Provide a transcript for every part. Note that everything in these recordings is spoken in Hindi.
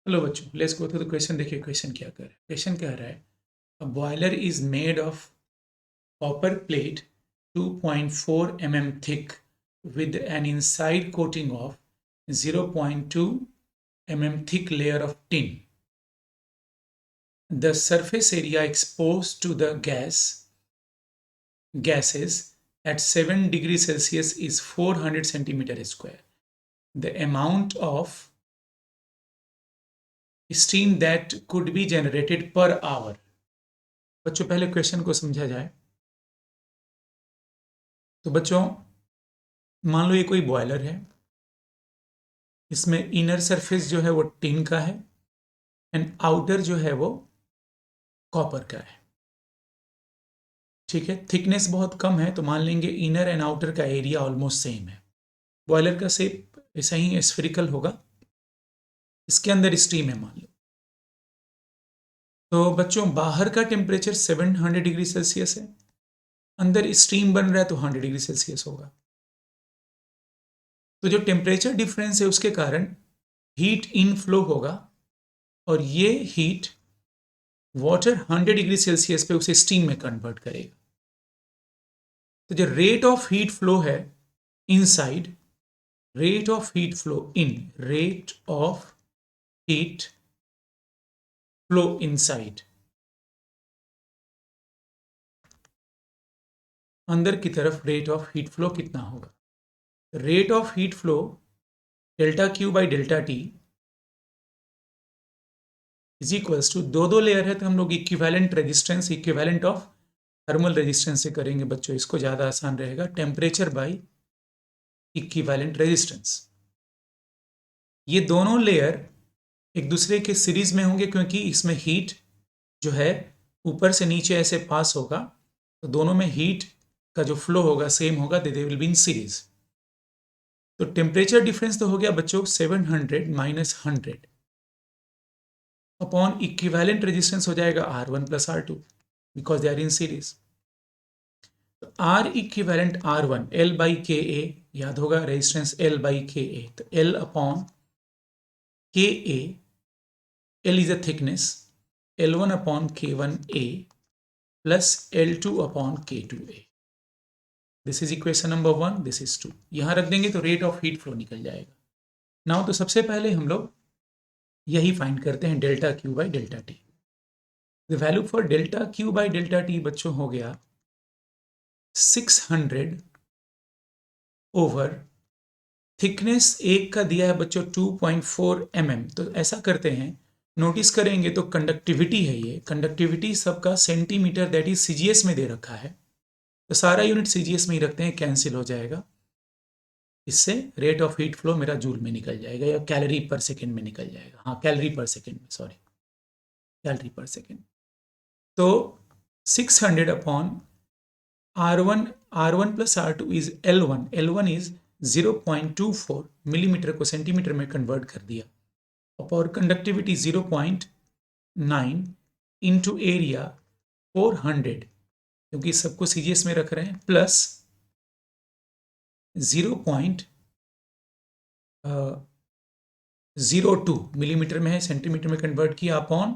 हेलो बच्चों, let's go through the question. देखिए क्वेश्चन क्या कर रहा है। क्वेश्चन कह रहा है a boiler is made of copper plate 2.4 mm thick with an inside coating of 0.2 mm thick layer of tin. The surface area exposed to the gases at 7 degrees Celsius is 400 centimeter square. The amount of steam that could be generated per hour. बच्चों पहले क्वेश्चन को समझा जाए तो बच्चों मान लो ये कोई बॉयलर है, इसमें इनर सरफेस जो है वो टिन का है एंड आउटर जो है वो कॉपर का है। ठीक है, थिकनेस बहुत कम है तो मान लेंगे इनर एंड आउटर का एरिया ऑलमोस्ट सेम है। बॉयलर का शेप ऐसा ही स्फेरिकल होगा, इसके अंदर स्टीम है मान लो। तो बच्चों बाहर का टेम्परेचर 700 डिग्री सेल्सियस है, अंदर स्टीम बन रहा है तो 100 डिग्री सेल्सियस होगा। तो जो टेम्परेचर डिफरेंस है उसके कारण हीट इनफ्लो होगा और ये हीट वाटर 100 डिग्री सेल्सियस पे उसे स्टीम में कन्वर्ट करेगा। तो जो रेट ऑफ हीट फ्लो है inside, rate of heat flow inside, अंदर की तरफ रेट ऑफ हीट फ्लो कितना होगा। Rate of heat flow delta Q by delta T is equals to दो लेयर है तो हम लोग equivalent resistance, equivalent of thermal resistance से करेंगे बच्चों, इसको ज़्यादा आसान रहेगा। टेम्परेचर बाई इक्विवेलेंट रेजिस्टेंस, ये दोनों लेयर एक दूसरे के सीरीज में होंगे क्योंकि इसमें हीट जो है ऊपर से नीचे ऐसे पास होगा तो दोनों में हीट का जो फ्लो होगा सेम होगा, they will be in series. तो टेम्परेचर डिफरेंस तो हो गया बच्चों 700 माइनस 100 अपॉन इक्विवेलेंट रेजिस्टेंस हो जाएगा R1 plus R2 because they are in series. तो R equivalent R1 L by K A, याद होगा रेजिस्टेंस L बाई के ए, तो L अपॉन के ए, L is a thickness, L1 upon K1A plus L2 upon K2A. This is equation number 1, this is 2. यहाँ रख देंगे तो रेट ऑफ हीट फ्लो निकल जाएगा। नाउ तो सबसे पहले हम लोग यही फाइंड करते हैं delta Q by delta T. The value for delta Q by delta T बच्चों हो गया 600 ओवर थिकनेस एक का दिया है बच्चों 2.4 mm। तो ऐसा करते हैं, नोटिस करेंगे तो कंडक्टिविटी है, ये कंडक्टिविटी सबका सेंटीमीटर दैट इज सीजीएस में दे रखा है, तो सारा यूनिट सीजीएस में ही रखते हैं, कैंसिल हो जाएगा। इससे रेट ऑफ हीट फ्लो मेरा जूल में निकल जाएगा या कैलोरी पर सेकेंड में निकल जाएगा। हाँ, कैलोरी पर सेकेंड में, सॉरी, कैलोरी पर सेकेंड। तो 600 upon R1 plus R2 is L1 is 0.24 millimetre को सेंटीमीटर में कन्वर्ट कर दिया और कंडक्टिविटी 0.9 इंटू एरिया 400 क्योंकि सबको सीजीएस में रख रहे हैं प्लस 0.02 मिलीमीटर में है, सेंटीमीटर में कन्वर्ट किया अपॉन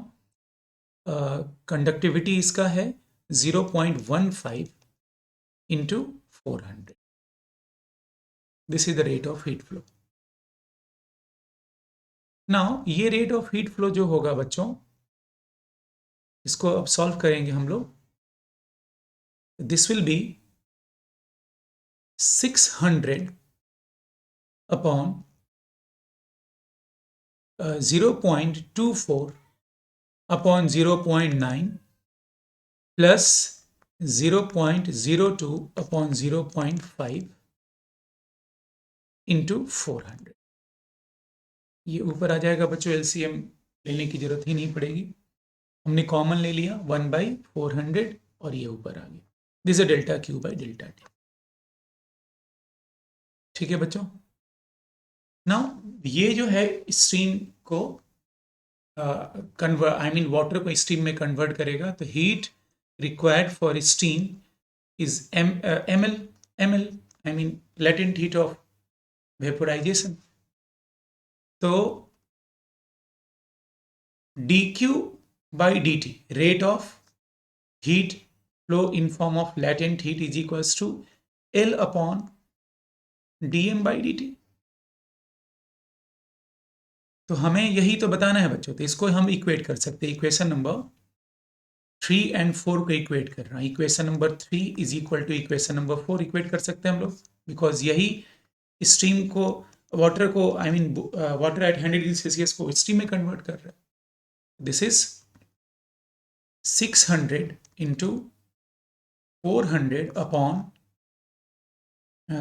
कंडक्टिविटी इसका है 0.15 into 400। This is the rate of heat flow. Now ये रेट ऑफ हीट फ्लो जो होगा बच्चों, इसको अब सॉल्व करेंगे हम लोग। This will be 600 upon 0.24 upon 0.9 plus 0.02 upon 0.5 into 400। ये ऊपर आ जाएगा बच्चों, एलसीएम लेने की जरूरत ही नहीं पड़ेगी, हमने कॉमन ले लिया 1/400 और ये ऊपर आ गया। This is delta Q by delta T. ठीक है बच्चों। नाउ ये जो है स्टीम को वाटर को स्टीम में कन्वर्ट करेगा, तो heat required for steam is ml latent heat of vaporization। तो dq by dt, rate of heat flow in form of latent heat is equals to L upon dm by dt। तो हमें यही तो बताना है बच्चों, तो इसको हम इक्वेट कर सकते हैं। इक्वेशन नंबर 3 and 4 को इक्वेट कर रहा है। Equation number 3 is equal to equation number 4 equate कर सकते हैं हम लोग, बिकॉज यही स्ट्रीम को, वाटर को, I mean water at 100 degree Celsius को स्ट्रीम में कन्वर्ट कर रहा है। This is 600 into 400 upon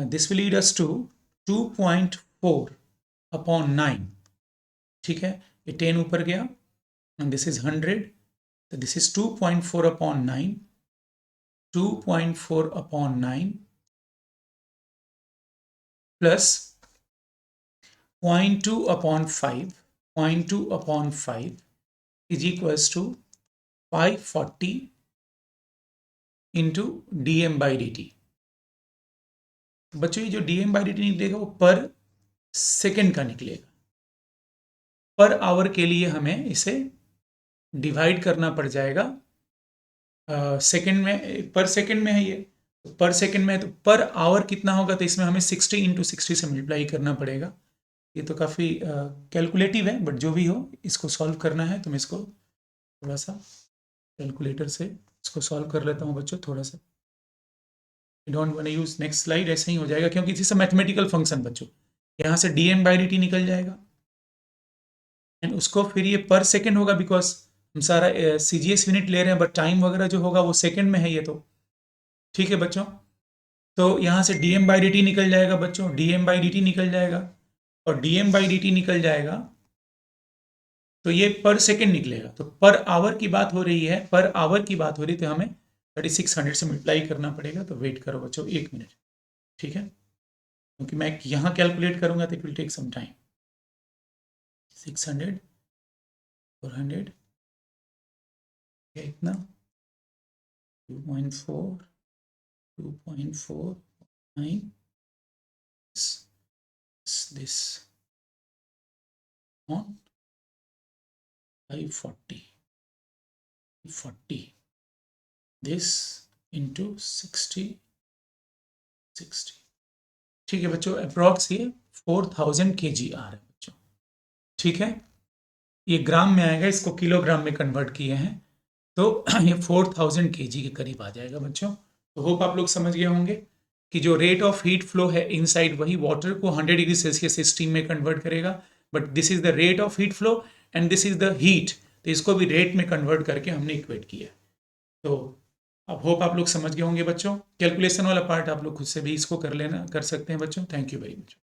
this will lead us to 2.4 upon 9। ठीक है, ये 10 ऊपर गया एंड दिस इज 100, तो this is 2.4 upon 9, 2.4 upon 9 plus 0.2 upon 5, 0.2 upon 5 is equals to 540 into dm by dt। बच्चों ये जो dm by dt निकलेगा वो पर सेकेंड का निकलेगा। पर आवर के लिए हमें इसे डिवाइड करना पड़ जाएगा सेकेंड में, पर सेकेंड में है ये, पर सेकेंड में है तो पर आवर कितना होगा, तो इसमें हमें 60 इंटू 60 से मल्टीप्लाई करना पड़ेगा। ये तो काफ़ी कैलकुलेटिव है, बट जो भी हो इसको सॉल्व करना है तो मैं इसको थोड़ा सा कैलकुलेटर से इसको सॉल्व कर लेता हूँ बच्चों। थोड़ा सा don't want to use next slide, ऐसे ही हो जाएगा क्योंकि इसी से मैथमेटिकल फंक्शन बच्चों, यहाँ से dm by dt निकल जाएगा एंड उसको फिर ये पर सेकेंड होगा, बिकॉज हम सारा CGS यूनिट ले रहे हैं, बट टाइम वगैरह जो होगा वो सेकेंड में है ये तो। ठीक है बच्चों, तो यहाँ से dm by dt निकल जाएगा बच्चों, dm by dt निकल जाएगा और dm by dt निकल जाएगा तो ये पर सेकेंड निकलेगा। तो पर आवर की बात हो रही है, पर आवर की बात हो रही है, तो हमें 3600 से मल्टीप्लाई करना पड़ेगा। तो वेट करो बच्चों 1 मिनट, ठीक है, क्योंकि मैं यहाँ कैलकुलेट करूँगा तो it will take some time. 600 400 इतना 2.4 2.49 this on 540 this into 60। ठीक है बच्चों, अप्रॉक्स ये 4000 kg आ रहा है बच्चों। ठीक है, ये ग्राम में आएगा, इसको किलोग्राम में कन्वर्ट किए हैं तो ये 4000 kg के करीब आ जाएगा बच्चों। तो होप आप लोग समझ गए होंगे कि जो रेट ऑफ हीट फ्लो है इनसाइड, वही वाटर को 100 डिग्री सेल्सियस से स्टीम में कन्वर्ट करेगा, but this is the rate of heat flow and this is the heat, तो इसको भी रेट में कन्वर्ट करके हमने इक्वेट किया। तो अब होप आप लोग समझ गए होंगे बच्चों। कैलकुलेशन वाला पार्ट आप लोग खुद से भी इसको कर लेना, कर सकते हैं बच्चों। Thank you very much.